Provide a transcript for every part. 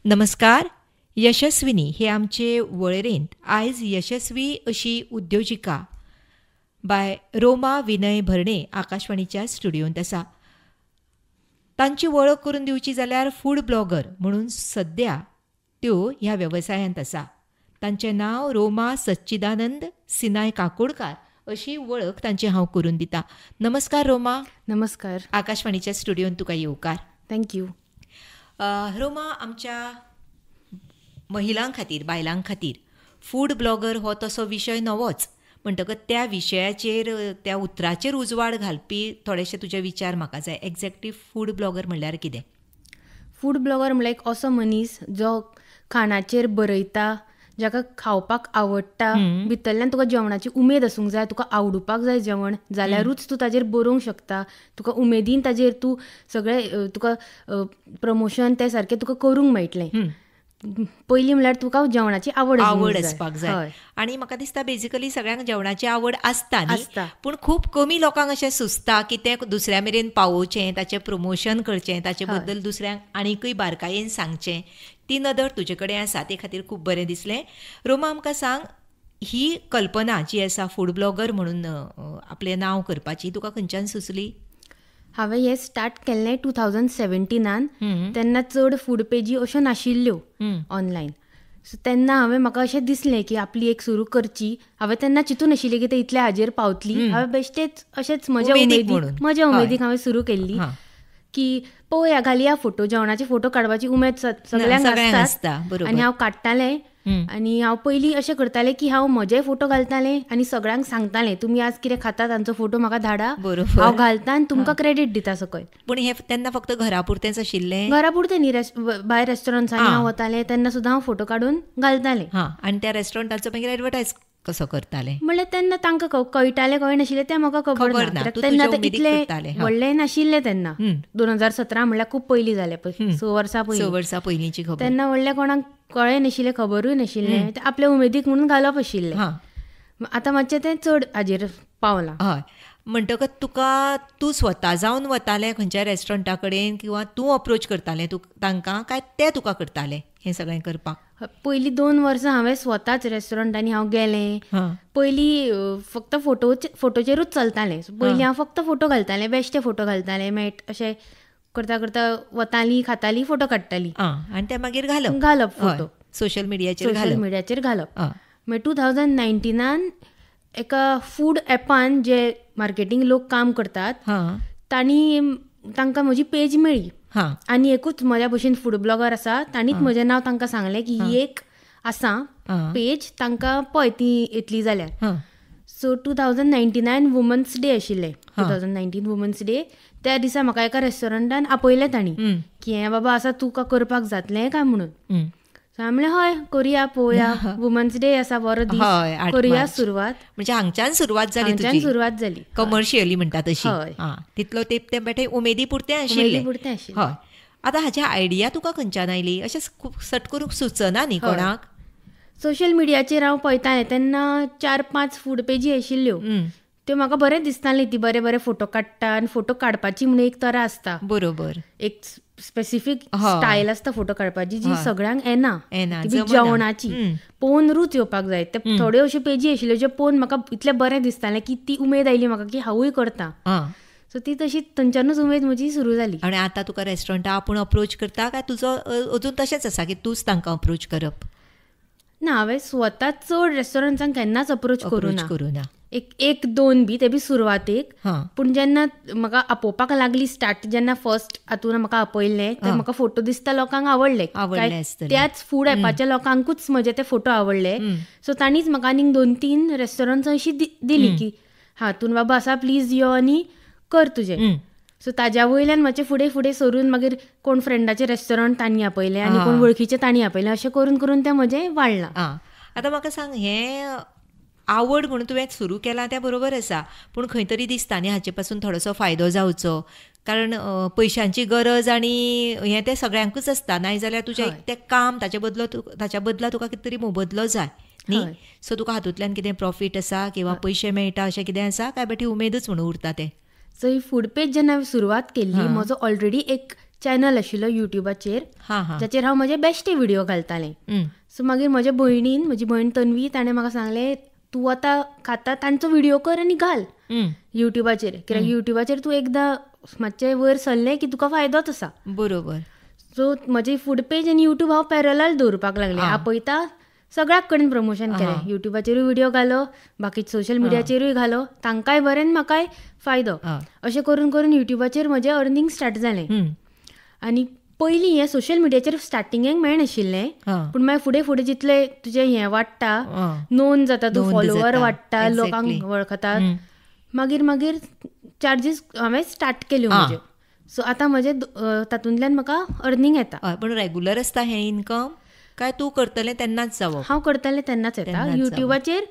नमस्कार. यशस्विनी हे आमचे वळेरेंत आयज यशस्वी अशी उद्योजिका बाय रोमा विनय भरणे आकाशवाणीच्या स्टुडियोंत आसा. तांची वळख करून दिवची जाल्यार फूड ब्लॉगर म्हणून सद्या त्यो ह्या वेवसायांत आसा. तांचें नांव रोमा सच्चिदानंद सिनाय काकोडकार अशी वळख तांची हांव करून दिता. नमस्कार रोमा. नमस्कार. आकाशवाणीच्या स्टुडियोंत तुका येवकार. थँक्यू. रोमा, आमच्या महिलां खातीर बायलां खातीर फूड ब्लॉगर हो तसो विशय नवोच म्हणटकच त्या विशयाचेर त्या उतराचेर उजवाड घालपी थोडेशे तुजे विचार म्हाका जाय. एक्झॅक्टली फूड ब्लॉगर म्हणल्यार कितें? फूड ब्लॉगर म्हणल्यार एक असो मनीस जो खाणाचेर बरयता, जाका खावपाक आवडटा, भितरल्यान तुका जेवणाची उमेद आसूंक जाय, तुका आवडुपाक जाय जेवण जाल्यारूच तूं ताजेर बरोवंक शकता. तुका उमेदीन ताजेर तूं सगळें तुका प्रमोशन तें सारकें तुका करूंक मेळटलें. पयलीं म्हणल्यार तुका जेवणाची आवड आसपाक जाय. आनी म्हाका दिसता बेजिकली सगळ्यांक जेवणाची आवड आसता न्ही, पूण खूब कमी लोकांक अशें सुचता की तें दुसऱ्या मेरेन पावोवचें, ताचें प्रमोशन करचें, ताचे बद्दल दुसऱ्यांक आनीकय बारकायेन सांगचें. ती नदर तुजे कडेन आसा, ते खातीर खूब बरें दिसलें. रोमा, आमकां सांग, ही कल्पना जी आसा फूड ब्लॉगर म्हणून आपलें नांव करपाची तुका खंयच्यान सुचली? हांवें हें स्टार्ट केल्लें 2017 तेन्ना चड फूड पेजी अश्यो नाशिल्ल्यो ऑनलायन. सो तेन्ना म्हाका अशें दिसलें की आपली एक सुरू करची. हांवें तेन्ना चिंतून नाशिल्लें की तें इतल्या हाजेर पावतली. हांवें बेश्टेच अशेंच म्हज्या उमेदीक हांवें सुरू केल्ली की पळोवया, घालया फोटो, जेवणाचे फोटो काडपाची उमेद सगळ्यांक आसता आनी हांव काडटालें. आनी हांव पयलीं अशें करतालें की हांव म्हजे फोटो घालतालें आनी सगळ्यांक सांगतालें तुमी आज कितें खाता तांचो फोटो म्हाका धाडा, हांव घालता आनी तुमकां क्रेडीट दिता सकयल. पूण हें तेन्ना फक्त घरा पुरतेंच आशिल्लें? घरा पुरतें न्ही, भायर रेस्टॉरंट्सांनी हांव वतालें तेन्ना सुद्दां हांव फोटो काडून घालतालें. आनी त्या रेस्टॉरंटाचो मागीर एडवर्टायज कसो करतालें? म्हणल्यार तेन्ना तांकां कळटालें कळनाशिल्लें तें म्हाका खबर ना. तेन्ना तें इतलें व्हडलें नाशिल्लें तेन्ना. 2017 म्हणल्यार खूब पयलीं जालें पळय, 6 वर्सां पयलींची खबर. तेन्ना व्हडलें कोणाक कळ्ळें नाशिल्लें, खबरूय नाशिल्लें. तें आपल्या उमेदीक म्हणून घालप आशिल्लें. आतां मातशें तें चड हाजेर पावलां. हय. म्हणटकच तूं स्वता जावन वतालें खंयच्या रेस्टॉरंटा कडेन, किंवा तूं अप्रोच करतालें तांकां, काय ते तुका करताले हें सगळें करपाक? पयलीं 2 वर्सां हांवें स्वताच रेस्टॉरंटांनी हांव गेलें. पयलीं फक्त फोटोचेरूच चलतालें. पयलीं हांव फक्त फोटो घालतालें, बेश्टे फोटो घालतालें. अशें करता करता वतालीं, खातालीं, फोटो काडटालीं आनी ते मागीर घालप फोटो सोशल मिडियाचेर घालप. मागीर 2019 एका फूड एपान जे मार्केटींग लोक काम करतात तांकां म्हजी पेज मेळ्ळी. आनी एकूच म्हज्या भशेन फूड ब्लॉगर आसा, तांणीच म्हजें नांव तांकां सांगलें की ही एक आसा पेज, तांकां पळय ती येतली जाल्यार. सो 2019 वुमन्स डे आशिल्लें. 2019 वुमन्स डे त्या दिसा म्हाका एका रेस्टॉरंटान आपयलें तांणी की हें बाबा आसा, तुका करपाक जातलें काय म्हणून. सो हांवें म्हणलें हय करुया, पळोवया, वुमन्स डे आसा, बरो दीस, करुया सुरवात. म्हणजे हांगच्यान सुरवात जाली कमर्शियली म्हणटा तशी. तितलो ते बेटे उमेदी पुरतें आशिल्लें. हय. आतां हाची आयडिया तुका खंयच्यान आयली? अशें खूब सट करूंक सुचना न्ही कोणाक? सोशल मिडियाचेर हांव पळयतालें तेन्ना 4-5 फूड पेजी आशिल्ल्यो. त्यो म्हाका बरें दिसतालें. ती बरे बरे फोटो काडटा आनी फोटो काडपाची म्हणून एक तरा आसता, बरोबर, एक स्पेसिफीक स्टायल आसता फोटो काडपाची जी सगळ्यांक येना. जेवणाची पळोवन रूच येवपाक जाय. ते थोड्यो अश्यो पेजी आशिल्ल्यो ज्यो पळोवन म्हाका इतलें बरें दिसतालें की ती उमेद आयली म्हाका की हांवूय करता. सो ती तशी थंयच्यानूच उमेद म्हजी सुरू जाली. आनी आतां तुका रेस्टॉरंटा आपूण अप्रोच करता, काय तुजो अजून तशेंच आसा की तूंच तांकां अप्रोच करप? ना, हांवें स्वता चड रेस्टॉरंट्सांक केन्नाच अप्रोच करूना. एक 2 बी, ते बी सुरवातेक. पूण जेन्ना म्हाका आपोवपाक लागली स्टार्ट, जेन्ना फर्स्ट हातून म्हाका आपयल्लें तर म्हाका फोटो दिसता लोकांक आवडले. त्याच फूड एपाच्या लोकांकूच म्हजे ते फोटो आवडले. सो तांणीच म्हाका आनीक 2-3 रेस्टॉरंट्स अशी दिली की हातून बाबा आसा, प्लीज यो आनी कर तुजें. सो ताज्या वयल्यान मातशें फुडें फुडें सरून मागीर कोण फ्रेंडाचे रेस्टॉरंट तांणी आपयलें आनी कोण वळखीचे तांणी आपयलें. अशें करून करून तें म्हजें वाडलां. आतां म्हाका सांग, हें आवड म्हणून तुवें सुरू केलां तें बरोबर आसा, पूण खंय तरी दिसता न्ही हाचे पासून थोडोसो फायदो जावचो, कारण पयशांची गरज आनी हें तें सगळ्यांकूच आसता. नाजाल्यार तुजें तें काम ताच्या बदला तुका कितें तरी मोबदलो जाय न्ही. सो तुका हातूंतल्यान कितें प्रॉफीट आसा किंवा पयशे मेळटा अशें कितें आसा, काय बेटी उमेदूच म्हणून उरता तें? सो ही फूड पेज जेन्ना हांवें सुरवात केल्ली, म्हजो ऑलरेडी एक चॅनल आशिल्लो युट्यूबाचेर जाचेर हांव म्हजे बेश्टे व्हिडिओ घालतालें. सो मागीर म्हजी भयण तन्वी ताणें म्हाका सांगलें तूं आतां खाता तांचो व्हिडिओ कर आनी घाल युट्यूबाचेर, कित्याक युट्यूबाचेर तूं एकदां मातशें वयर सरलें की तुका फायदोच आसा. बरोबर. सो म्हजी फूड पेज आनी युट्यूब हांव पॅरलल दवरपाक लागलें. आपयता सगळ्याक कडेन प्रमोशन केलें. युट्यूबाचेरूय व्हिडिओ घालो, बाकी सोशल मिडियाचेरूय घालो, तांकांय बरें आनी म्हाकाय फायदो. अशें करून करून युट्यूबाचेर म्हजें अर्निंग स्टार्ट जालें. आनी पयलीं हें सोशल मिडियाचेर स्टार्टिंगेक मेळनाशिल्लें, पूण मागीर फुडें फुडें जितलें तुजें हें वाडटा, नोंद जाता, तूं फॉलोवर वाडटा, लोकांक वळखता, मागीर मागीर चार्जीस हांवें स्टार्ट केल्यो म्हज्यो. सो आतां म्हजें तातूंतल्यान म्हाका अर्निंग येता. पूण रेगुलर आसता हें इनकम काय तूं करतलें तेन्नाच जावप? हांव करतलें तेन्नाच येता. युट्यूबाचेर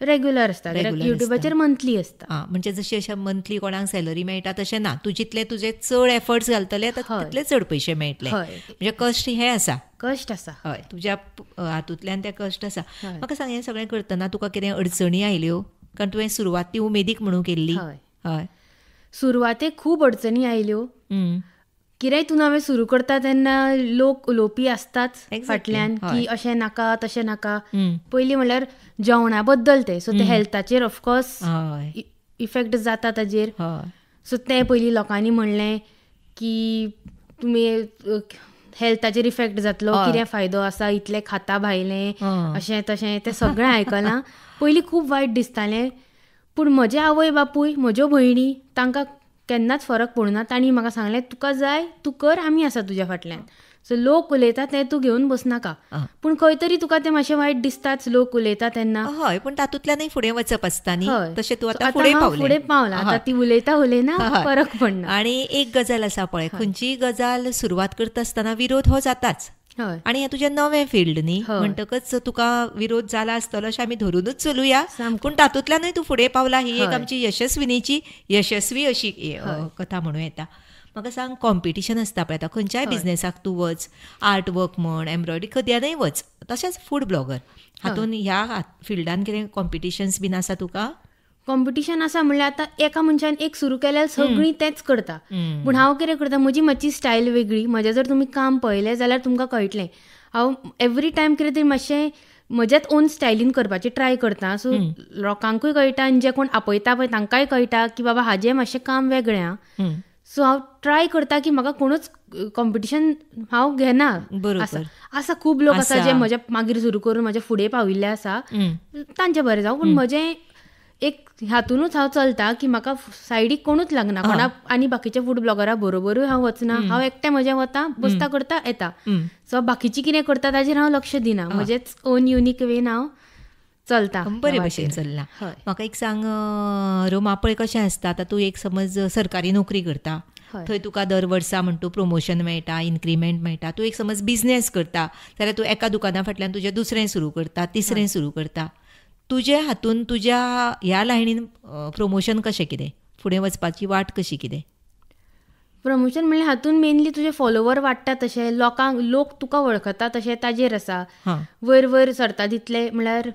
रेग्युलर आसता, युट्यूबाचेर मंथली आसता. म्हणजे जशी अशें मंथली कोणाक सॅलरी मेळटा तशें ना, तूं जितले तुजे चड एफर्ट्स घालतले तितले चड पयशे मेळटले. म्हणजे कश्ट हे आसा. कश्ट आसा. हय, तुज्या हातूंतल्यान ते कश्ट आसा. म्हाका सांग, हें सगळें करतना तुका कितें अडचणी आयल्यो? कारण तुवें सुरवात ती उमेदीक म्हणून केल्ली. हय, सुरवातेक खूब अडचणी आयल्यो. कित्याक तूं हांवें सुरू करता तेन्ना लोक उलोवपी आसताच फाटल्यान की अशें नाका तशें नाका. पयलीं म्हणल्यार जेवणा बद्दल ते, सो ते हेल्थाचेर ऑफकोर्स इफेक्ट जाता ताजेर. सो तें पयलीं लोकांनी म्हणलें की तुमी हेल्थाचेर इफेक्ट जातलो, कितें फायदो आसा, इतलें खाता भायलें, अशें तशें तें सगळें आयकलां. पयलीं खूब वायट दिसतालें, पूण म्हजे आवय बापूय, म्हज्यो भयणी, तांकां केन्नाच फरक पडना. तांणी म्हाका सांगलें तुका जाय तूं कर, आमी आसा तुज्या फाटल्यान. सो लोक उलयता तें तूं घेवन बसनाका, पूण खंय तरी तुका तें मातशें वायट दिसताच लोक उलयता तेन्ना. हय, पूण तातूंतल्यानय फुडें वचप आसता न्ही. तशें तूं आतां फुडें पावला. आतां ती उलयना फरक पडना. आनी एक गजाल आसा पळय, खंयचीय गजाल सुरवात करता आसतना विरोध हो जाताच. आनी हें तुजें नवें फिल्ड न्ही, म्हणटकच तुका विरोध जाला आसतलो अशें आमी धरूनच चलुया. पूण तातूंतल्यानय तूं फुडें पावला, ही एक आमची यशस्विनीची यशस्वी अशी कथा म्हणूं येता. म्हाका सांग, कॉम्पिटिशन आसता पळय, आतां खंयच्याय बिझनेसाक तूं वच, आर्ट वर्क म्हण, एम्ब्रॉयडरी, खद्यानय वच, तशेंच फूड ब्लॉगर हातून ह्या फिल्डान कितें कॉम्पिटिशन्स बीन आसा तुका? कॉम्पिटिशन आसा म्हणल्यार आतां एका मनशान एक सुरू केल्यार सगळीं तेंच करता. पूण हांव कितें करता, म्हजी मातशी स्टायल वेगळी. म्हजें जर तुमी काम पळयलें जाल्यार तुमकां कळटलें. हांव एवरी टायम कितें तरी मातशें म्हज्याच ओन स्टायलीन करपाचें ट्राय करता. सो लोकांकूय कळटा आनी जे कोण आपयता पळय तांकांय कळटा की बाबा हाजें मातशें काम वेगळें आहा. सो हांव ट्राय करता की म्हाका कोणूच कॉम्पिटिशन हांव घेना. आसा खूब लोक आसा जे म्हज्या मागीर सुरू करून म्हज्या फुडें पाविल्ले आसा, तांचें बरें जावं. पूण म्हजें एक हातूनच हांव चलता की म्हाका सायडीक कोणूच लागना, कोणाक आनी बाकीच्या फूड ब्लॉगरा बरोबरूय हांव वचना. हांव एकटें म्हजें वता, बसता, करता, येता. सो बाकीची कितें करता ताजेर हांव लक्ष दिना. म्हजेंच ओन युनीक वेन हांव चलता. बरे भशेन चल्ला. म्हाका एक सांग रोमा, पळय कशें आसता, आतां तूं एक समज सरकारी नोकरी करता, थंय तुका दर वर्सा म्हण तूं प्रमोशन मेळटा, इन्क्रिमेंट मेळटा. तूं एक समज बिझनेस करता जाल्यार तूं एका दुकाना फाटल्यान तुजें दुसरें सुरू करता, तिसरें सुरू करता. तुजे हातून तुज्या ह्या लायनीन प्रमोशन कशें कितें, फुडें वचपाची वाट कशी कितें? प्रमोशन म्हणल्यार हातून मेनली तुजे फॉलोवर वाडटा तशें, लोक तुका वळखता तशें ताजेर आसा. वयर वयर सरता तितले म्हणल्यार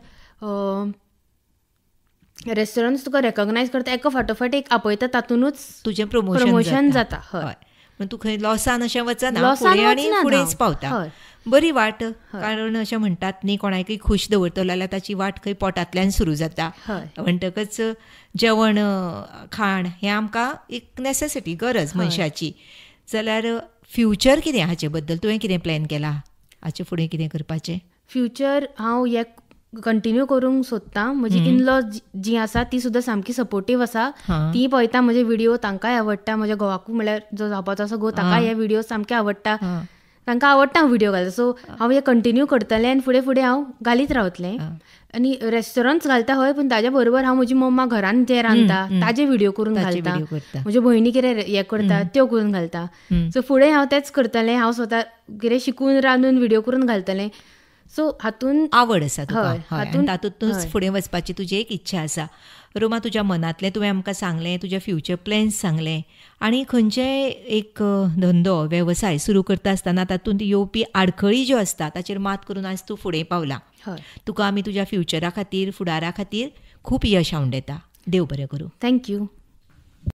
रेस्टॉरंट्स तुका रेकॉग्नायज करता, एका फाटोफाट एक आपयता, तातूनच तुजें प्रमोशन जाता. हय, तूं खंय लॉसान अशें वचना, फुडेंच पावता. बरी वाट. कारण अशें म्हणटात न्ही, कोणाकय खूश दवरतलो जाल्यार ताची वाट खंय पोटांतल्यान सुरू जाता. म्हणटकच जेवण खाण हें आमकां एक नेसेसिटी, गरज मनशाची. जाल्यार फ्युचर कितें हाचे बद्दल तुवें कितें प्लॅन केला? हाचे फुडें कितें करपाचें? फ्युचर हांव हें कंटिन्यू करूंक सोदतां. म्हजी इनलॉज जी आसा ती सुद्दां सामकी सपोर्टीव आसा. ती पळयता म्हजे व्हिडिओ, तांकांय आवडटा. म्हज्या घोवाकूय म्हणल्यार जो जावपाचो आसा घोव, ताकाय हे व्हिडिओ सामके आवडटा. तांकां आवडटा हांव व्हिडिओ घालता. सो हांव हें कंटिन्यू करतलें आनी फुडें फुडें हांव घालीत रावतलें. आनी रेस्टॉरंट्स घालता हय, पूण ताज्या बरोबर हांव म्हजी मम्मा घरान जे रांदता ताजे व्हिडिओ करून घालता. म्हज्यो भयणी कितें हें करता त्यो करून घालता. सो फुडें हांव तेंच करतलें. हांव स्वता कितें शिकून रांदून व्हिडिओ करून घालतलें. सो हातून आवड आसा तुका, तातूंतूच फुडें वचपाची तुजी एक इच्छा आसा. रोमा, तुज्या मनांतलें तुवें आमकां सांगलें, तुजे फ्युचर प्लॅन्स सांगले. आनी खंयचेय एक धंदो वेवसाय सुरू करता आसतना तातूंत येवपी आडखळी ज्यो आसता ताचेर मात करून आज तूं फुडें पावला. तुका आमी तुज्या फ्युचरा खातीर, फुडारा खातीर खूब यश हांव दिता. देव बरें करूं. थँक्यू.